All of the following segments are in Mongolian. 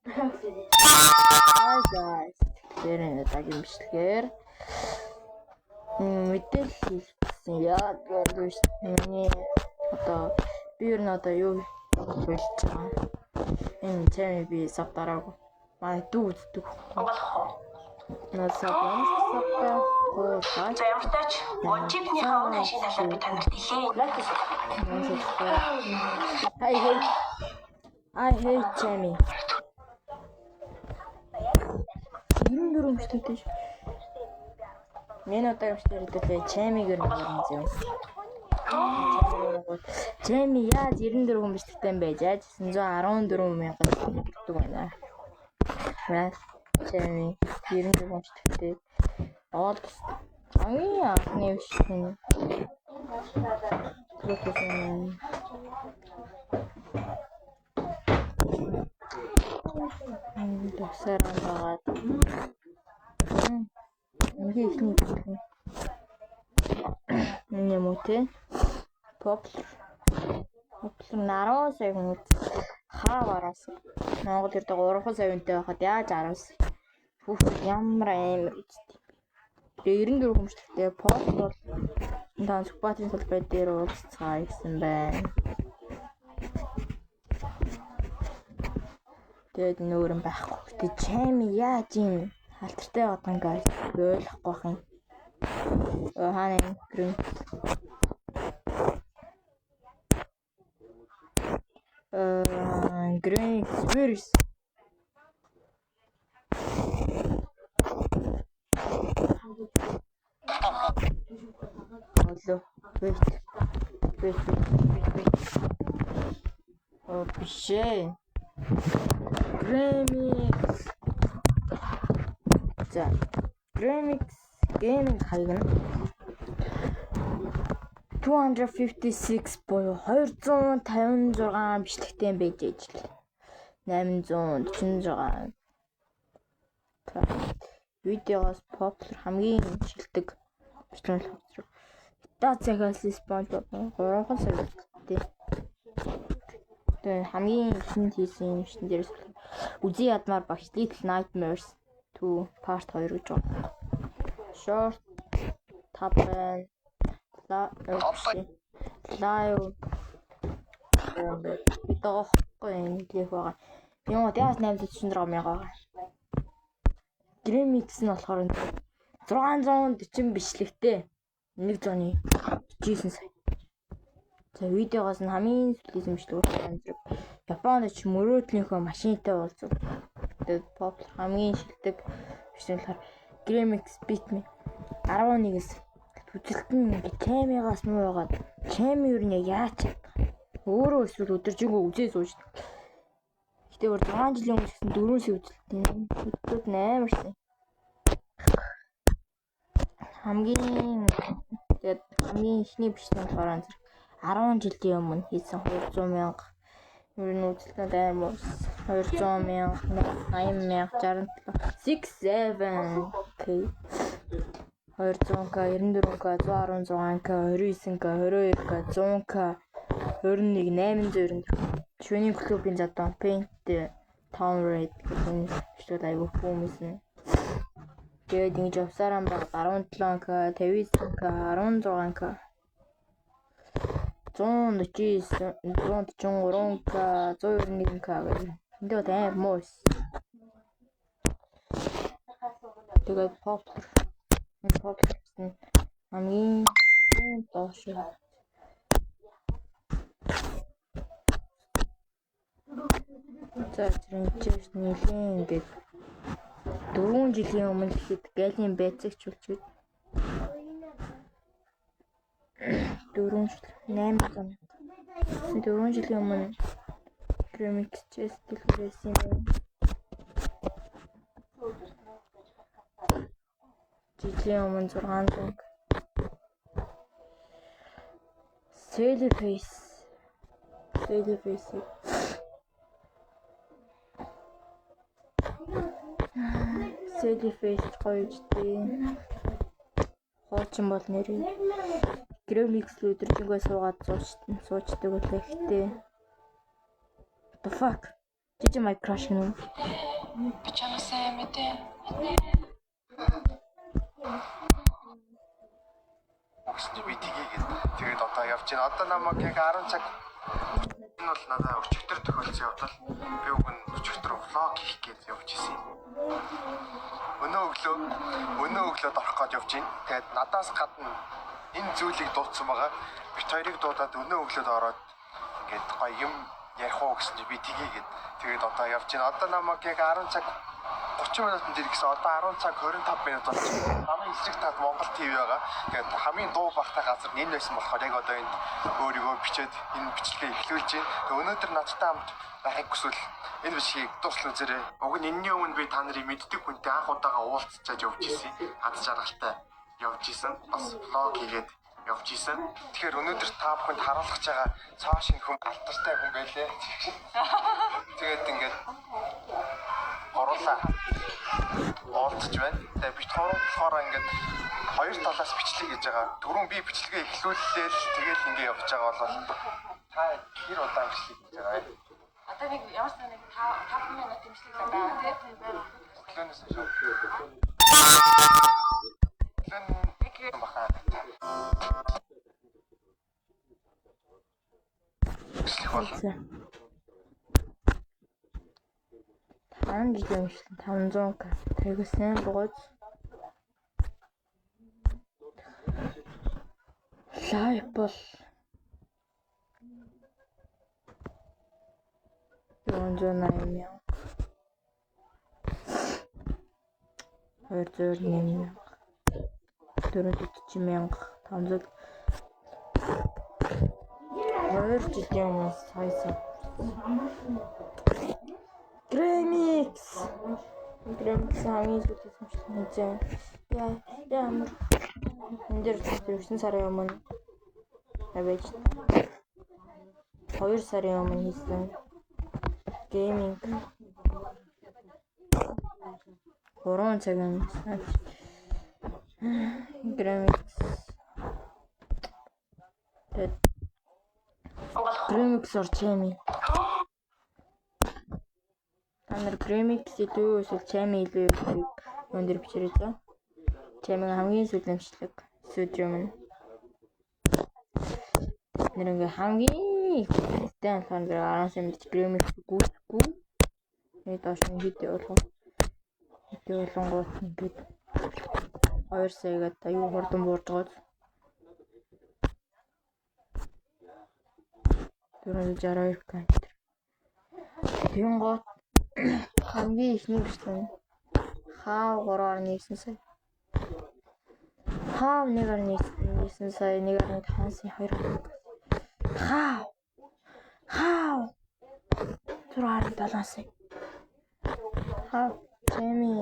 Hi guys. Тэр тагийн бичлэгээр мэдээлэл хийсэн яа гэж миний одоо би юу юу болж байгаа. Энэ чами би сав дараагүй. Манай дүү үздэг. Насаа За ямартаач Ожипны хааны ашиг талаар би танарт хэлээ. I hate Jamie. Энэ дөрөв өмчтэй. Мен одоо өмчтэй Jamie-гээр нэг юм. Jamie яаж 94 өмчтэй юм бэ? Яаж 914 мянган гэдэг байна. Right. Jamie 94 өмчтэй. All анхны өмчтэй. Тасаран байгаа. Ингээ ихний гэх юм уу те? Popular наруу сая хүмүүс хавараас Монгол ирдэг 3 сая үнэтэй байхад яаж 10 бүх ямар амар үстэй. 94 хүмжлэгтэй пост бол энэ Сүхбаатарын салбар дээр уулзцаа гэсэн байна. Тэгээд нөөрэн байхгүй. Тэгээд Jamie яаж юм халтартай байгаа гайс ойлгохгүй байх юм. Хаана грин green spirits. Hello. Wait. Oh, shit. Remix gaming хаягна 256 буюу 256 бичлэгтэй байж ижил 846 видеогоос popular хамгийн шилдэг бичлэг хавцраг Итацагаас SpongeBob 3 сая үзэлттэй. Тэгээ хамгийн ихэнд хийсэн юм шин дээрээс үзий ядмаар багш Little Nightmares 2 part 2 гэж байна. Short Tappen live видеохгүй нэг байгаа. Юм яаж 846 мянга. Remix нь болохоор 640 бичлэгтэй 149 сая. За видеогоос нь хамгийн сүүлээс бичлэг амжирэг. Японд ч мөрөөдлийнхөө машинтай уулзав. Тэгээд pop хамгийн шилдэг бичлэгээр Remix beat me 11-с үзэлт нь Jamie-гаас муу байгаад Jamie юу нэг яаж өөрөө эсвэл өдөржингөө үзээ сууж. Гэтэ өөр 6 жилийн өмнө гэсэн 4 сая үзэлттэй үзэлтүүд амарсан. Хамгийн ихний бичлэг болохоор 10 жилийн өмнө хийсэн 200 мянга ер нь үзэлттэй амар 200 мянга 80 мянга 67 67k 200k 94k 116k 29k 22k 100k 21 894 шөнийн клубын задон paint town raid гэх энэ бичлэг айгүй хүмүүс нь тэгээд ингэж явсараа баг 17k 59k 16k 149 143k 191k гэх энэ амар муус. Тэгээд popular хамгийн доош. За тэрнчээс нэлийн ингээд 4 жилийн өмнө ихэд галийн байцаагч болчиход 4 жилийн өмнө Remix чэстэл байсан юм. Жилийн өмнө 600 Silly face гоёжтэй хоочин бол нэрээ Remix өдөржингөө суугаад суучдаг үлээ. The fuck Жижиг mic crush гэнэ. Би чамаас сайн мэдээ. Өгсөж би тгийгээд тэгээд одоо явж байна. Одоо намайг яг 10 цаг энэ бол надад өчигдөр тохиолдсон явдал. Би уг нь өчигдөр влог хийх гэж явж исэн. Өнөө өглөө орох гэж явж байна. Тэгээд надаас гадна энэ зүйлийг дуудсан байгаа. Бит хоёрыг дуудаад өнөө өглөөд ороод ингээд гоё юм ярих уу гэсэн чи би тгийгээд тэгээд одоо явж байна. Одоо намайг яг 10 цаг 30 минутанд ирсэн. Одоо 10 цаг 25 минут болж байна. Хамгийн эсрэг таад Монгол ТV байгаа. Тэгээд хамгийн дуу багтай газар энэ байсан болохоор яг одоо энд өөрийгөө бичээд энэ бичлэгээ эхлүүлж байна. Тэгээд өнөөдөр надтай хамт байхыг хүсвэл энэ бичлэгийг дуусгал үзээрэй. Уг нь энэний өмнө би та нарыг мэддэг хүнтэй анх удаага уулзчаад явж исэн. Аз жаргалтай явж исэн. Бас влог хийгээд явж исэн. Тэгэхээр өнөөдөр та бүхэнд харуулах байгаа цаашин хүн алдартай хүн байлээ. Тэгээд ингээд оруулаа уулзч байна. Тэгээд бит хорон болохоор ингээд хоёр талаас бичлэг хийж байгаа. Түрүүн би бичлэгээ эхлүүллээ л тэгэл ингээд явж байгаа бол та хэр удаан бичлэг хийж байгаа вэ? Одоо нэг ямар ч нэг 5 минут имжлэг байгаа тийм Өглөөнөөс шүү. Өглөөн баха. Бичлэг болно. 5 жил юмшлан 500 к. Тэгсэн бууз. Лайв бол 180 208 440 500 2 жилийн өмнө саясан Гремикс хамгийн зүйлсэн чинь ямар энэ дэр 9 сарын өмнө авэж 2 сарын өмнө хийсэн гейминг 3 цагийн Гремикс Гремикс орчими Танер Гремикс илүү эсвэл чами илүү гэдгийг өндөр бичээрэй зөө. Чамийн хамгийн сүлэмжлэг сүдрэмэн. Нэрнгээ хамгийн тэн фондэр 10 сая мэдж Гремикс гүйцэхгүй. Нэг доош нь хэд болгоо. Хэд болгонгууд ингээд 2 саягаад аюу хурдан буурж байгаа. 462 км. Тэнгууд хамгийн ихний бичлэг хаа 3.9 сая. Хаа 1.9 сая 1.5 сая 2. Хаа 6.7 сая. Хаа чами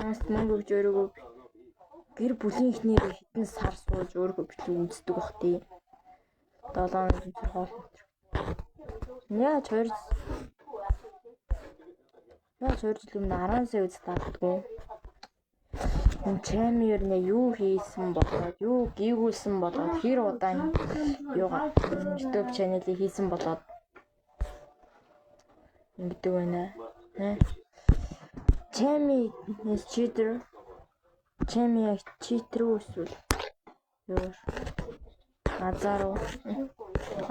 нас мөнгө өгч өөрийгөө гэр бүлийн ихнэр хитэн сар сууж өөрийгөө бичлэг үздэг бах тий. 7 хоол. Яаж 2 жил өмнө 10 сая үз таадгүй. Энэ чами ер нь юу хийсэн болоод юу гүйгүүлсэн болоод хэр удаан юугаа YouTube channel-ийг хийсэн болоод ингэдэг байна. Чами cheater үэсвэл юу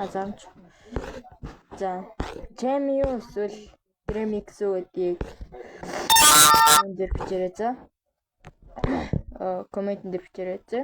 азарч за чами үэсвэл Гремикс гэдгийг энэ бичээрэй за. Коммент дээр бичээрэй за.